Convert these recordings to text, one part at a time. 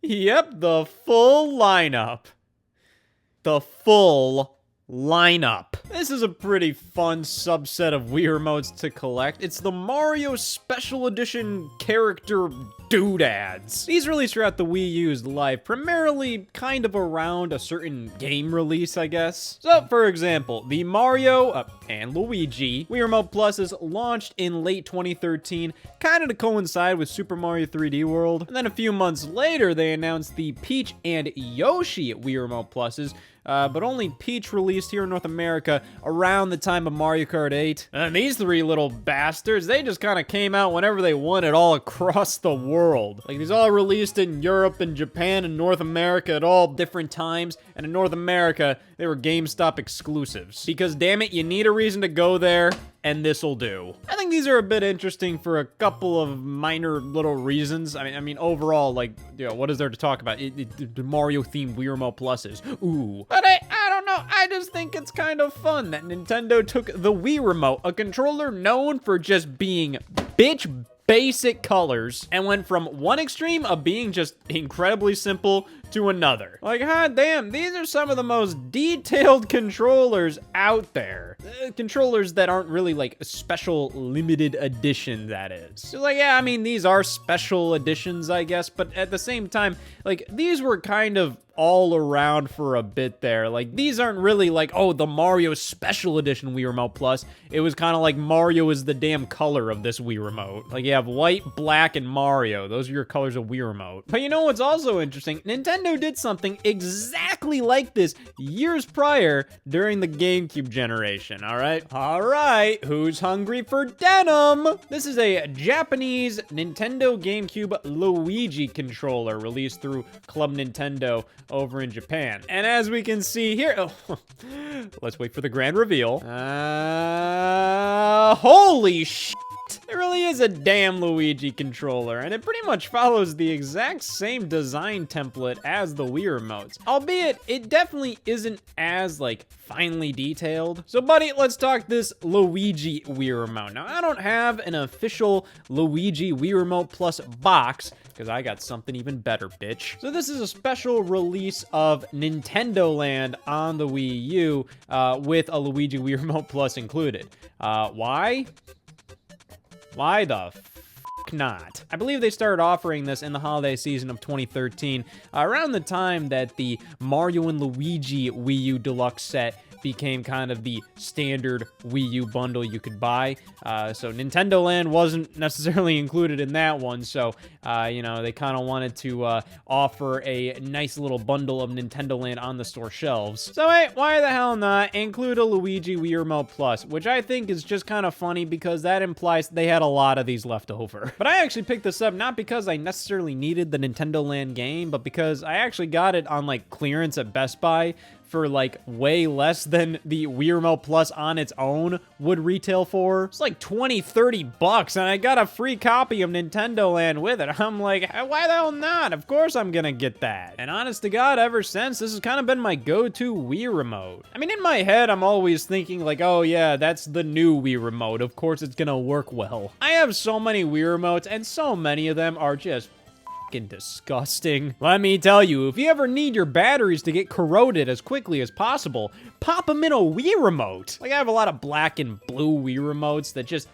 Yep, the full lineup. The full lineup. This is a pretty fun subset of Wii Remotes to collect. It's the Mario Special Edition character doodads. These released throughout the Wii U's life, primarily kind of around a certain game release, I guess. So, for example, the Mario and Luigi Wii Remote Plus is launched in late 2013, kind of to coincide with Super Mario 3D World. And then a few months later, they announced the Peach and Yoshi Wii Remote Pluses, but only Peach released here in North America around the time of Mario Kart 8. And these three little bastards, they just kind of came out whenever they wanted all across the world. Like, these all released in Europe and Japan and North America at all different times, and in North America, they were GameStop exclusives. Because, damn it, you need a reason to go there, and this'll do. I think these are a bit interesting for a couple of minor little reasons. I mean, overall, like, you know, what is there to talk about? The Mario-themed Wii Remote Pluses. Ooh. But I don't know, I just think it's kind of fun that Nintendo took the Wii Remote, a controller known for just being bitch basic colors, and went from one extreme of being just incredibly simple to another. Like, god damn, these are some of the most detailed controllers out there. Controllers that aren't really like a special limited edition, that is. So like, yeah, I mean, these are special editions, I guess, but at the same time, like, these were kind of all around for a bit there. Like, these aren't really like, oh, the Mario Special Edition Wii Remote Plus. It was kind of like Mario is the damn color of this Wii Remote. Like, you have white, black, and Mario. Those are your colors of Wii Remote. But you know what's also interesting? Nintendo did something exactly like this years prior during the GameCube generation, all right? All right, who's hungry for denim? This is a Japanese Nintendo GameCube Luigi controller released through Club Nintendo over in Japan. And as we can see here, oh, let's wait for the grand reveal. Holy shit! It really is a damn Luigi controller, and it pretty much follows the exact same design template as the Wii remotes. Albeit, it definitely isn't as, like, finely detailed. So, buddy, let's talk this Luigi Wii remote. Now, I don't have an official Luigi Wii Remote Plus box, because I got something even better, bitch. So this is a special release of Nintendo Land on the Wii U with a Luigi Wii Remote Plus included. Why? Why the f*** not? I believe they started offering this in the holiday season of 2013, around the time that the Mario and Luigi Wii U Deluxe set became kind of the standard Wii U bundle you could buy. So Nintendo Land wasn't necessarily included in that one, so, you know, they kind of wanted to offer a nice little bundle of Nintendo Land on the store shelves. So, hey, why the hell not include a Luigi Wii Remote Plus, which I think is just kind of funny because that implies they had a lot of these left over. But I actually picked this up not because I necessarily needed the Nintendo Land game, but because I actually got it on, like, clearance at Best Buy for like way less than the Wii Remote Plus on its own would retail for. It's like 20, 30 bucks, and I got a free copy of Nintendo Land with it. I'm like, why the hell not? Of course I'm gonna get that. And honest to God, ever since, this has kind of been my go-to Wii Remote. I mean, in my head, I'm always thinking like, oh yeah, that's the new Wii Remote. Of course it's gonna work well. I have so many Wii Remotes, and so many of them are just disgusting. Let me tell you, if you ever need your batteries to get corroded as quickly as possible, pop them in a Wii remote. Like, I have a lot of black and blue Wii remotes that just,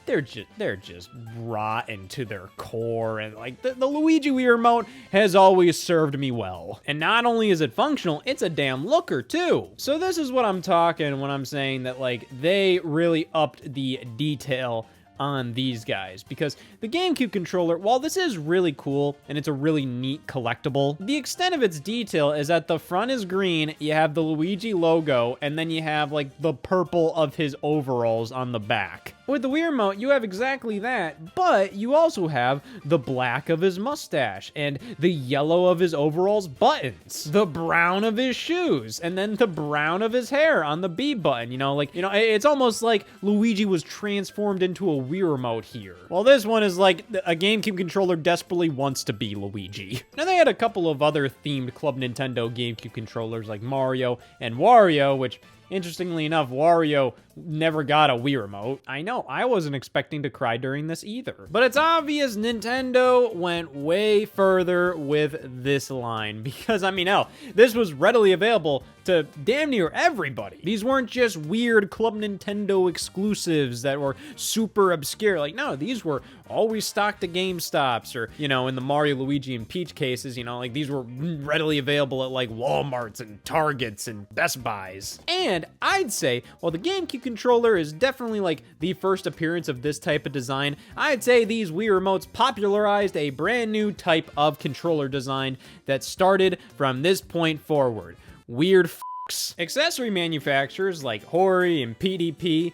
they're just rotten to their core, and like the Luigi Wii remote has always served me well. And not only is it functional, it's a damn looker too. So this is what I'm talking when I'm saying that, like, they really upped the detail on these guys, because the GameCube controller, while this is really cool and it's a really neat collectible, the extent of its detail is that the front is green, you have the Luigi logo, and then you have like the purple of his overalls on the back. With the Wii Remote, you have exactly that, but you also have the black of his mustache, and the yellow of his overalls buttons, the brown of his shoes, and then the brown of his hair on the B button, you know, it's almost like Luigi was transformed into a Wii Remote here. Well, this one is like a GameCube controller desperately wants to be Luigi. Now, they had a couple of other themed Club Nintendo GameCube controllers like Mario and Wario, which, Interestingly enough, Wario never got a Wii Remote. I know, I wasn't expecting to cry during this either. But it's obvious Nintendo went way further with this line because, I mean, hell, this was readily available to damn near everybody. These weren't just weird Club Nintendo exclusives that were super obscure. Like, no, these were always stocked at GameStops or, you know, in the Mario, Luigi, and Peach cases, you know, like these were readily available at like Walmarts and Targets and Best Buys. And I'd say, while the GameCube controller is definitely like the first appearance of this type of design, I'd say these Wii Remotes popularized a brand new type of controller design that started from this point forward. Weird f***s. Accessory manufacturers like Hori and PDP,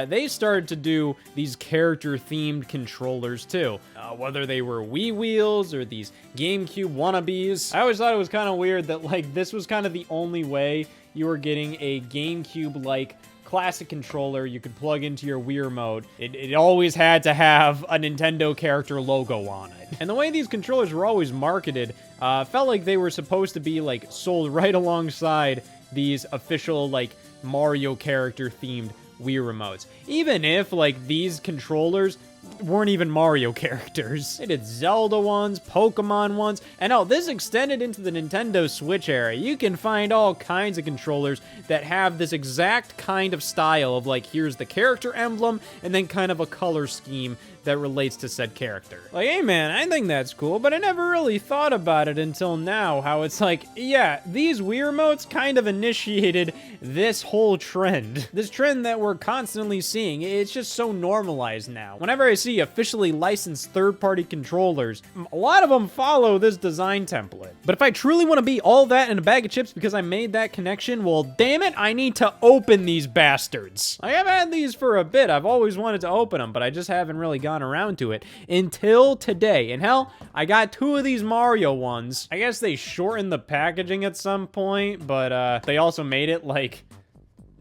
they started to do these character-themed controllers too. Whether they were Wii wheels or these GameCube wannabes. I always thought it was kind of weird that like this was kind of the only way you were getting a GameCube-like classic controller you could plug into your Wii Remote. It always had to have a Nintendo character logo on it. And the way these controllers were always marketed felt like they were supposed to be like sold right alongside these official like Mario character themed Wii Remotes. Even if like these controllers weren't even Mario characters. They did Zelda ones, Pokemon ones, and oh, this extended into the Nintendo Switch era. You can find all kinds of controllers that have this exact kind of style of like, here's the character emblem, and then kind of a color scheme that relates to said character. Like, hey man, I think that's cool, but I never really thought about it until now, how it's like, yeah, these Wii Remotes kind of initiated this whole trend. This trend that we're constantly seeing, it's just so normalized now. Whenever I see officially licensed third-party controllers, a lot of them follow this design template. But if I truly want to be all that in a bag of chips because I made that connection, well, damn it, I need to open these bastards. I have had these for a bit. I've always wanted to open them, but I just haven't really gone around to it until today. And hell, I got 2 of these Mario ones. I guess they shortened the packaging at some point, but they also made it like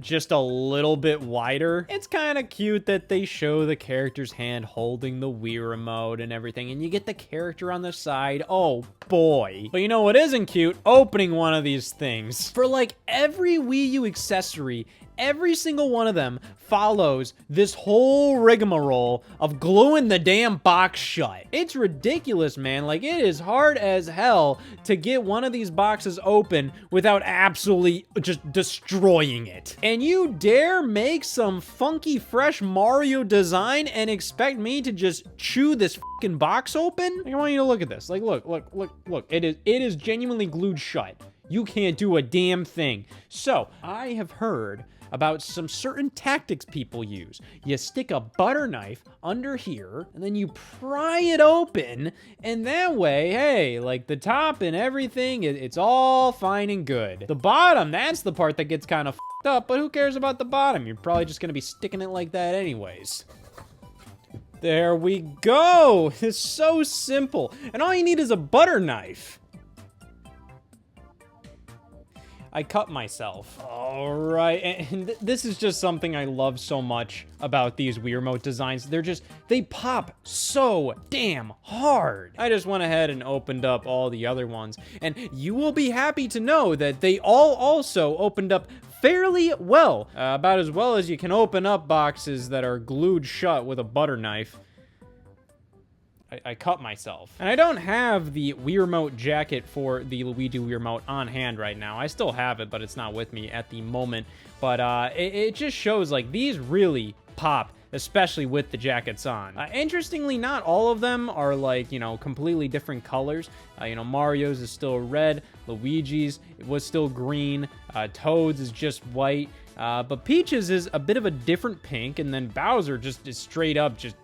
just a little bit wider. It's kind of cute that they show the character's hand holding the Wii Remote and everything, and you get the character on the side. Oh boy. But you know what isn't cute? Opening one of these things. For like every Wii U accessory, every single one of them follows this whole rigmarole of gluing the damn box shut. It's ridiculous, man. Like, it is hard as hell to get one of these boxes open without absolutely just destroying it. And you dare make some funky, fresh Mario design and expect me to just chew this fucking box open? Like, I want you to look at this. Like, look. It is genuinely glued shut. You can't do a damn thing. So, I have heard about some certain tactics people use. You stick a butter knife under here, and then you pry it open, and that way, hey, like the top and everything, it's all fine and good. The bottom, that's the part that gets kind of f***ed up, but who cares about the bottom? You're probably just gonna be sticking it like that anyways. There we go. It's so simple. And all you need is a butter knife. I cut myself. All right, and this is just something I love so much about these Wii Remote designs. They pop so damn hard. I just went ahead and opened up all the other ones, and you will be happy to know that they all also opened up fairly well. About as well as you can open up boxes that are glued shut with a butter knife. I cut myself. And I don't have the Wii Remote jacket for the Luigi Wii Remote on hand right now. I still have it, but it's not with me at the moment. But it just shows, like, these really pop, especially with the jackets on. Interestingly, not all of them are, like, you know, completely different colors. You know, Mario's is still red, Luigi's was still green, Toad's is just white, but Peach's is a bit of a different pink, and then Bowser just is straight up just...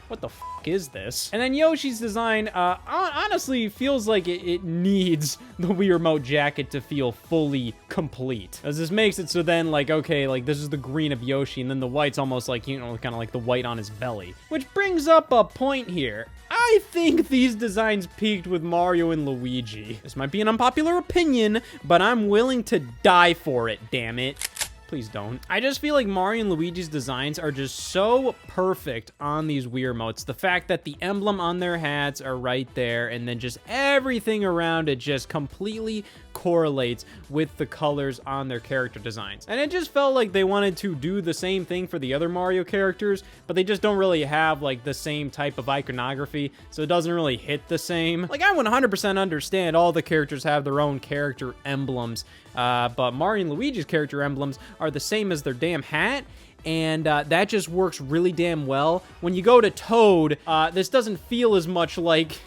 What the f*** is this? And then Yoshi's design, honestly, feels like it needs the Wii Remote jacket to feel fully complete. As this makes it so then, like, okay, like, this is the green of Yoshi, and then the white's almost like, you know, kind of like the white on his belly. Which brings up a point here. I think these designs peaked with Mario and Luigi. This might be an unpopular opinion, but I'm willing to die for it, damn it. Please don't. I just feel like Mario and Luigi's designs are just so perfect on these Wii Remotes. The fact that the emblem on their hats are right there, and then just everything around it just completely correlates with the colors on their character designs. And it just felt like they wanted to do the same thing for the other Mario characters, but they just don't really have like the same type of iconography, so it doesn't really hit the same. Like, I 100% understand all the characters have their own character emblems, but Mario and Luigi's character emblems are the same as their damn hat, and that just works really damn well. When you go to Toad, this doesn't feel as much like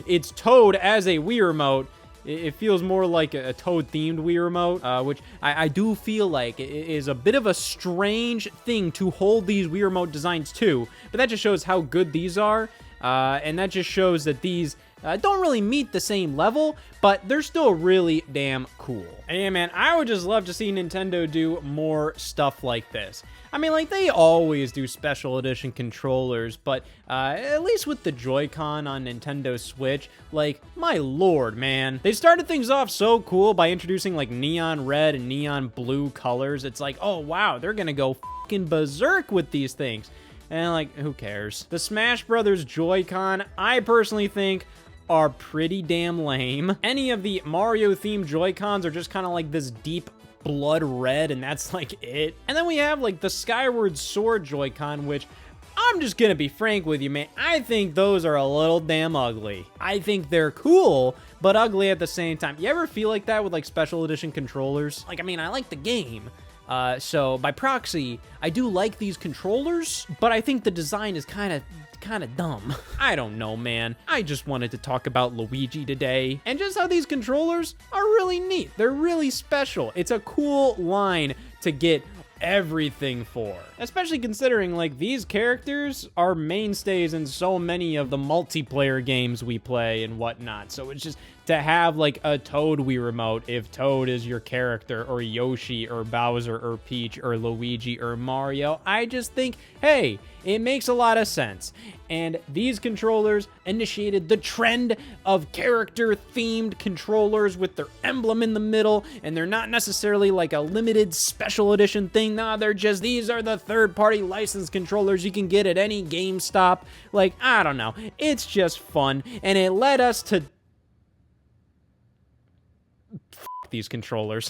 it's Toad as a Wii Remote. It feels more like a Toad-themed Wii Remote, which I do feel like is a bit of a strange thing to hold these Wii Remote designs to, but that just shows how good these are, and that just shows that these don't really meet the same level, but they're still really damn cool. And yeah, man, I would just love to see Nintendo do more stuff like this. I mean, like, they always do special edition controllers, but at least with the Joy-Con on Nintendo Switch, like, my lord, man. They started things off so cool by introducing, like, neon red and neon blue colors. It's like, oh, wow, they're gonna go fucking berserk with these things. And, like, who cares? The Smash Brothers Joy-Con, I personally think, are pretty damn lame. Any of the Mario-themed Joy-Cons are just kind of like this deep blood red, and that's like it. And then we have like the Skyward Sword Joy-Con, which I'm just gonna be frank with you, man. I think those are a little damn ugly. I think they're cool, but ugly at the same time. You ever feel like that with like special edition controllers? Like, I mean, I like the game, so by proxy, I do like these controllers, but I think the design is kind of dumb. I don't know, man. I just wanted to talk about Luigi today, and just how these controllers are really neat. They're really special. It's a cool line to get everything for, especially considering like these characters are mainstays in so many of the multiplayer games we play and whatnot. So it's just to have like a Toad Wii Remote, if Toad is your character, or Yoshi or Bowser or Peach or Luigi or Mario, I just think, hey, it makes a lot of sense. And these controllers initiated the trend of character-themed controllers with their emblem in the middle, and they're not necessarily like a limited special edition thing. Nah, they're just, these are the third-party licensed controllers you can get at any GameStop. Like, I don't know. It's just fun, and it led us to these controllers.